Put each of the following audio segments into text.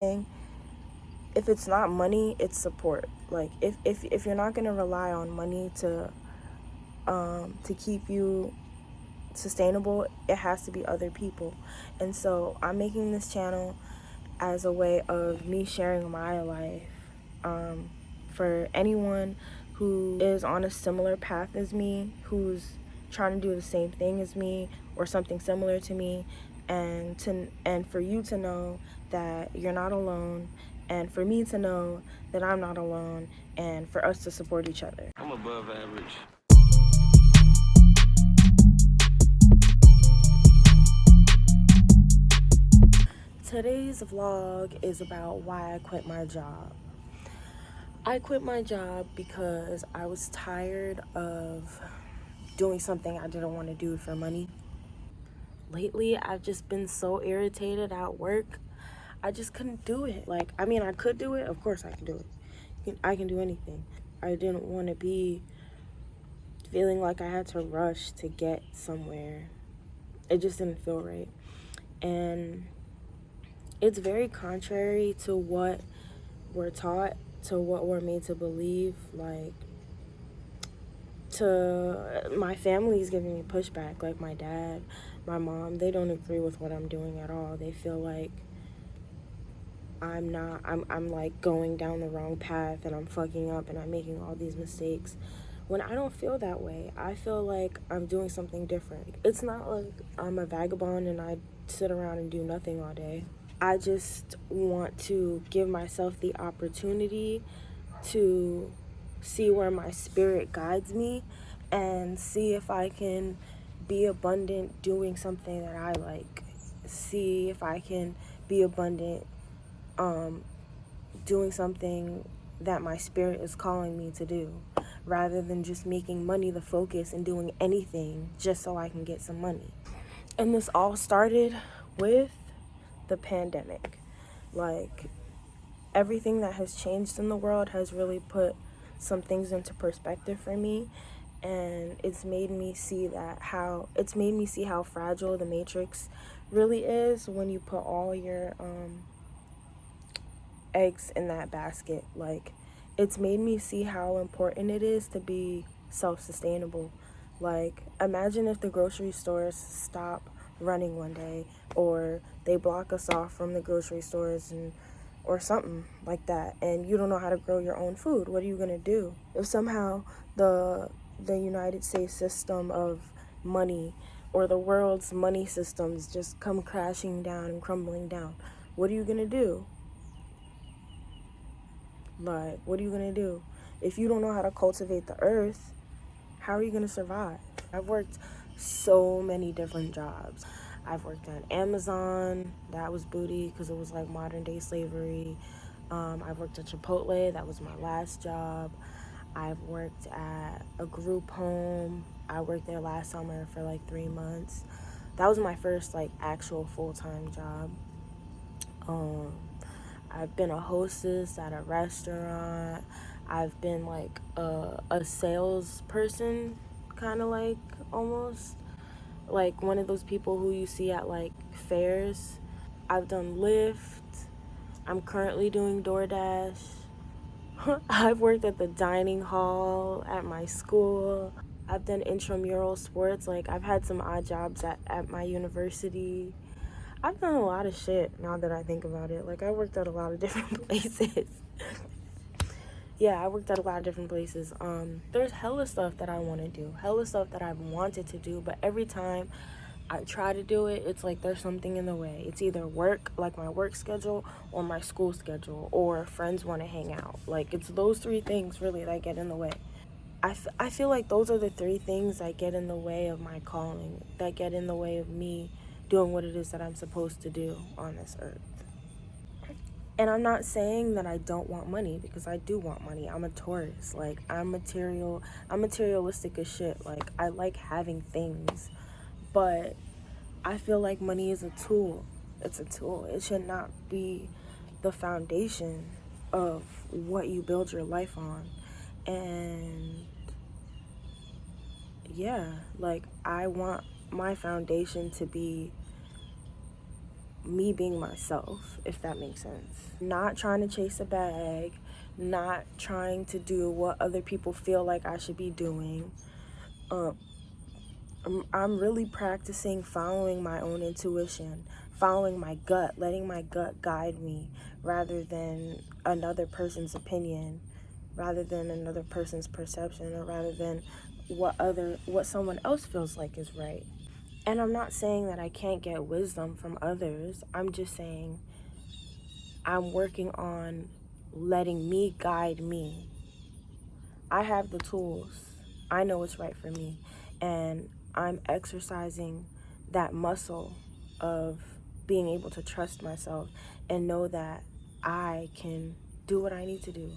thing. If it's not money, it's support. Like if you're not gonna rely on money to keep you sustainable, it has to be other people. And so I'm making this channel as a way of me sharing my life, for anyone who is on a similar path as me, who's trying to do the same thing as me or something similar to me, and for you to know that you're not alone, and for me to know that I'm not alone, and for us to support each other. I'm above average. Today's vlog is about why I quit my job. I quit my job because I was tired of doing something I didn't want to do for money. Lately, I've just been so irritated at work. I just couldn't do it. Like, I mean, I could do it. Of course I can do it. I can do anything. I didn't want to be feeling like I had to rush to get somewhere. It just didn't feel right. And it's very contrary to what we're taught, to what we're made to believe. Like, to my family's giving me pushback. Like my dad, my mom, they don't agree with what I'm doing at all. They feel like I'm like going down the wrong path and I'm fucking up and I'm making all these mistakes, when I don't feel that way. I feel like I'm doing something different. It's not like I'm a vagabond and I sit around and do nothing all day. I just want to give myself the opportunity to see where my spirit guides me and see if I can be abundant doing something that I like. See if I can be abundant doing something that my spirit is calling me to do, rather than just making money the focus and doing anything just so I can get some money. And this all started with the pandemic. Like, everything that has changed in the world has really put some things into perspective for me, and it's made me see how fragile the matrix really is when you put all your eggs in that basket. Like, it's made me see how important it is to be self-sustainable. Like, imagine if the grocery stores stop running one day, or they block us off from the grocery stores, and or something like that, and you don't know how to grow your own food. What are you gonna do? If somehow the United States system of money, or the world's money systems, just come crashing down and crumbling down, what are you gonna do? Like, what are you gonna do? If you don't know how to cultivate the earth, how are you gonna survive? I've worked so many different jobs. I've worked at Amazon, that was booty because it was like modern day slavery. I've worked at Chipotle, that was my last job. I've worked at a group home. I worked there last summer for like 3 months. That was my first like actual full-time job. I've been a hostess at a restaurant. I've been like a salesperson, kind of like, almost like one of those people who you see at like fairs. I've done Lyft. I'm currently doing DoorDash. I've worked at the dining hall at my school. I've done intramural sports. Like, I've had some odd jobs at my university. I've done a lot of shit now that I think about it. Like, I worked at a lot of different places. Yeah, I worked at a lot of different places. There's hella stuff that I want to do. Hella stuff that I've wanted to do. But every time I try to do it, it's like there's something in the way. It's either work, like my work schedule, or my school schedule, or friends want to hang out. Like, it's those three things, really, that get in the way. I feel like those are the three things that get in the way of my calling, that get in the way of me doing what it is that I'm supposed to do on this earth. And I'm not saying that I don't want money, because I do want money. I'm a Taurus. Like, I'm materialistic as shit. Like, I like having things. But I feel like money is a tool. It's a tool. It should not be the foundation of what you build your life on. And yeah, like, I want my foundation to be me being myself, if that makes sense. Not trying to chase a bag, not trying to do what other people feel like I should be doing. I'm really practicing following my own intuition, following my gut, letting my gut guide me rather than another person's opinion, rather than another person's perception, or rather than what someone else feels like is right. And I'm not saying that I can't get wisdom from others. I'm just saying I'm working on letting me guide me. I have the tools. I know what's right for me. And I'm exercising that muscle of being able to trust myself and know that I can do what I need to do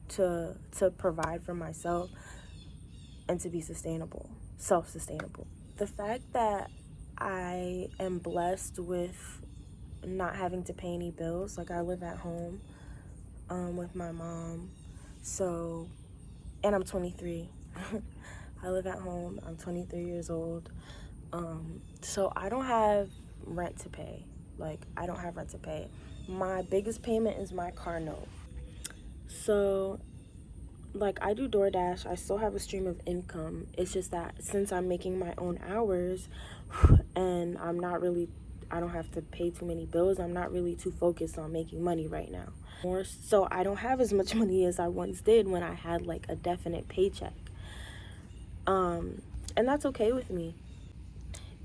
to provide for myself and to be sustainable, self-sustainable. The fact that I am blessed with not having to pay any bills, like I live at home with my mom, so, and I'm 23. I live at home, I'm 23 years old, so I don't have rent to pay. I don't have rent to pay. My biggest payment is my car note. So I do DoorDash, I still have a stream of income. It's just that since I'm making my own hours and I don't have to pay too many bills, I'm not really too focused on making money right now. So I don't have as much money as I once did when I had a definite paycheck. And that's okay with me.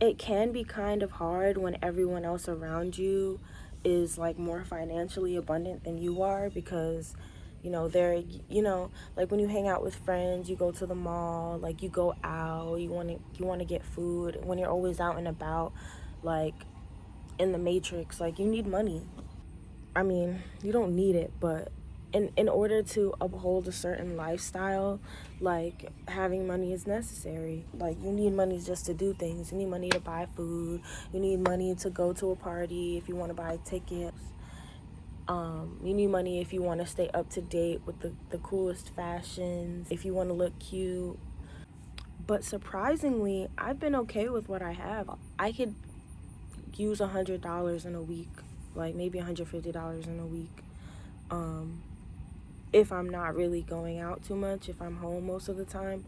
It can be kind of hard when everyone else around you is more financially abundant than you are, because they're when you hang out with friends, you go to the mall, you go out, you want to get food. When you're always out and about, in the matrix, you need money. I mean, you don't need it, but in order to uphold a certain lifestyle, having money is necessary. You need money just to do things. You need money to buy food. You need money to go to a party if you want to buy tickets. You need money if you want to stay up to date with the coolest fashions, if you want to look cute. But surprisingly, I've been okay with what I have. I could use $100 in a week, maybe $150 in a week. If I'm not really going out too much, if I'm home most of the time.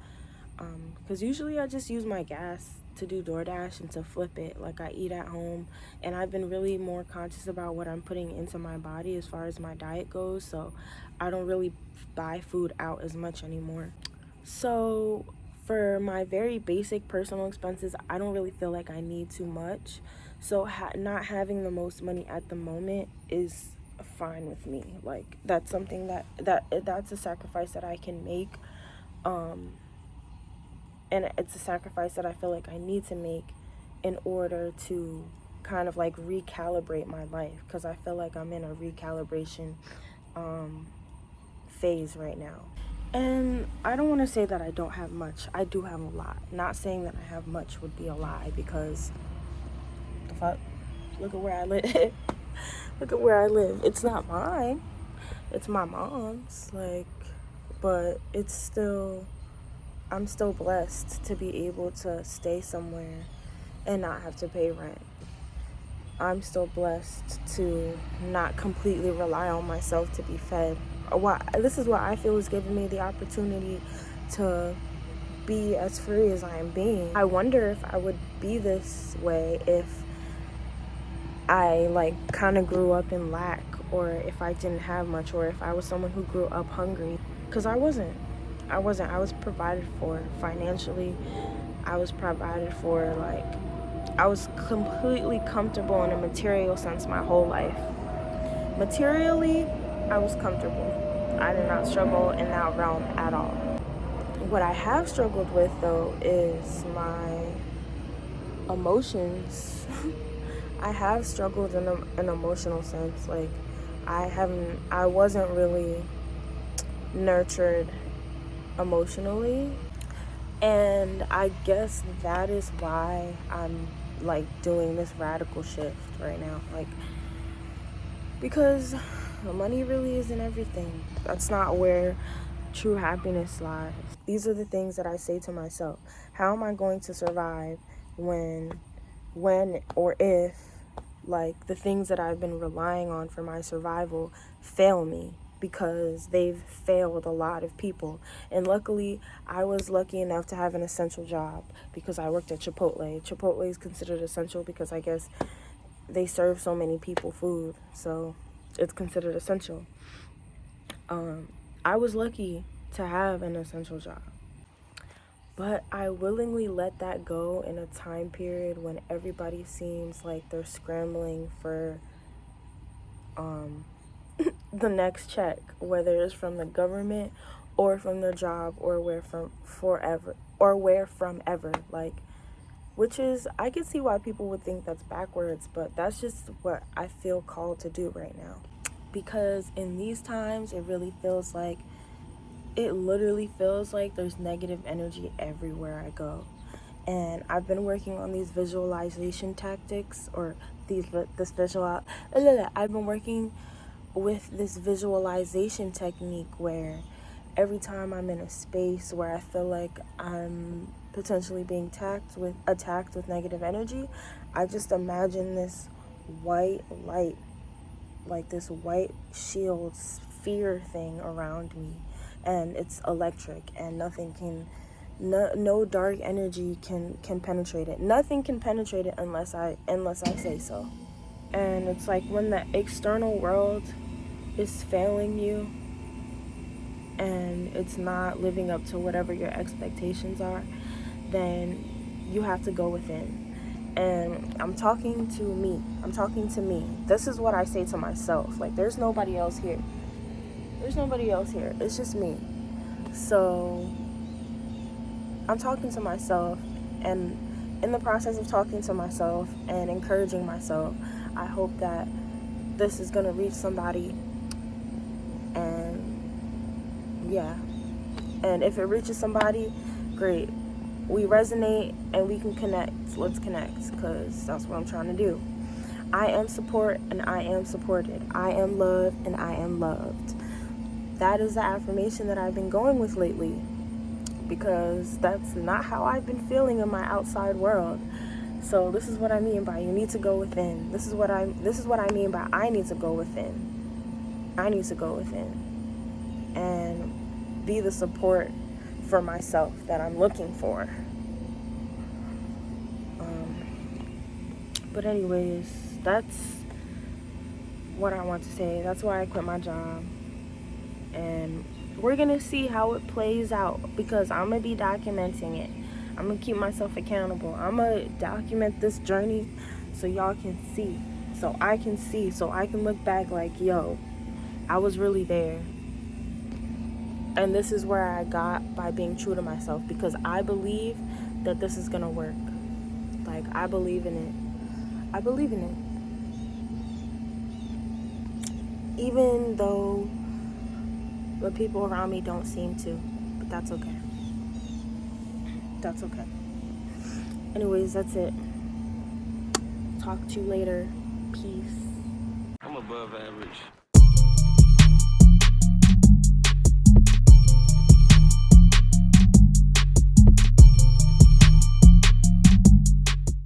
Because usually I just use my gas to do DoorDash and to flip it. I eat at home, and I've been really more conscious about what I'm putting into my body as far as my diet goes, so I don't really buy food out as much anymore. So for my very basic personal expenses, I don't really feel like I need too much. So not having the most money at the moment is fine with me. That's something that's a sacrifice that I can make. And it's a sacrifice that I feel like I need to make in order to kind of recalibrate my life, because I feel like I'm in a recalibration phase right now. And I don't want to say that I don't have much. I do have a lot. Not saying that I have much would be a lie, because the fuck, look at where I live. Look at where I live. It's not mine. It's my mom's. But it's still, I'm still blessed to be able to stay somewhere and not have to pay rent. I'm still blessed to not completely rely on myself to be fed. This is what I feel is giving me the opportunity to be as free as I am being. I wonder if I would be this way if I kind of grew up in lack, or if I didn't have much, or if I was someone who grew up hungry. Because I wasn't. I was provided for financially. I was provided for, I was completely comfortable in a material sense my whole life. Materially, I was comfortable. I did not struggle in that realm at all. What I have struggled with, though, is my emotions. I have struggled in an emotional sense. I wasn't really nurtured emotionally. And I guess that is why I'm doing this radical shift right now. Because money really isn't everything. That's not where true happiness lies. These are the things that I say to myself. How am I going to survive when or if like the things that I've been relying on for my survival fail me, because they've failed a lot of people. And luckily, I was lucky enough to have an essential job because I worked at Chipotle. Chipotle is considered essential because I guess they serve so many people food, so it's considered essential. I was lucky to have an essential job, but I willingly let that go in a time period when everybody seems like they're scrambling for the next check, whether it's from the government or from their job or where from ever. Like, which is, I can see why people would think that's backwards, but that's just what I feel called to do right now. Because in these times, it literally feels like there's negative energy everywhere I go. And I've been working on these visualization tactics, or I've been working with this visualization technique where every time I'm in a space where I feel like I'm potentially being attacked with negative energy, I just imagine this white light, like this white shield sphere thing around me, and it's electric, and no dark energy can penetrate it. Nothing can penetrate it unless I say so. And it's like when the external world is failing you and it's not living up to whatever your expectations are, then you have to go within. And I'm talking to me. This is what I say to myself. Like, there's nobody else here. It's just me. So I'm talking to myself, and in the process of talking to myself and encouraging myself, I hope that this is going to reach somebody. And yeah, and if it reaches somebody, great. We resonate and we can connect. Let's connect, because that's what I'm trying to do. I am support and I am supported. I am loved and I am loved. That is the affirmation that I've been going with lately, because that's not how I've been feeling in my outside world. So this is what I mean by you need to go within. This is what I mean by I need to go within. I need to go within and be the support for myself that I'm looking for. But anyways, that's what I want to say. That's why I quit my job. And we're going to see how it plays out, because I'm going to be documenting it. I'm going to keep myself accountable. I'm going to document this journey so y'all can see. So I can look back like, yo, I was really there. And this is where I got by being true to myself, because I believe that this is going to work. Like, I believe in it. Even though the people around me don't seem to. But that's okay. Anyways, that's it. Talk to you later. Peace. I'm above average.